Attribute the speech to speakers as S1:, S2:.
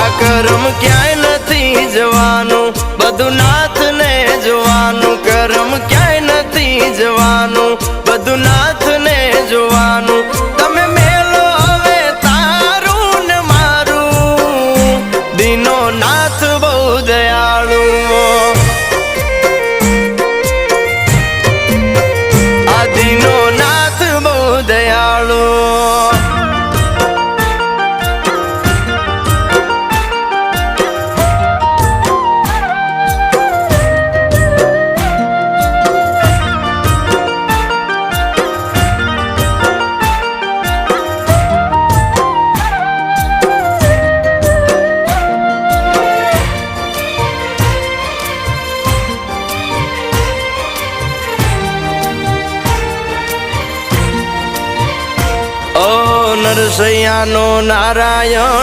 S1: આ કરમ ક્યાંય નથી જવાનું, બધું નાથને જોવાનું. કરમ ક્યાંય નથી જવાનું, બધું નાથને જોવાનું. તમે મેલો હવે તારું ને મારું, દીનો નાથ બહુ દયાળુ. આ દીનો નાથ બહુ દયાળુ. નરસૈયાનો નારાયણ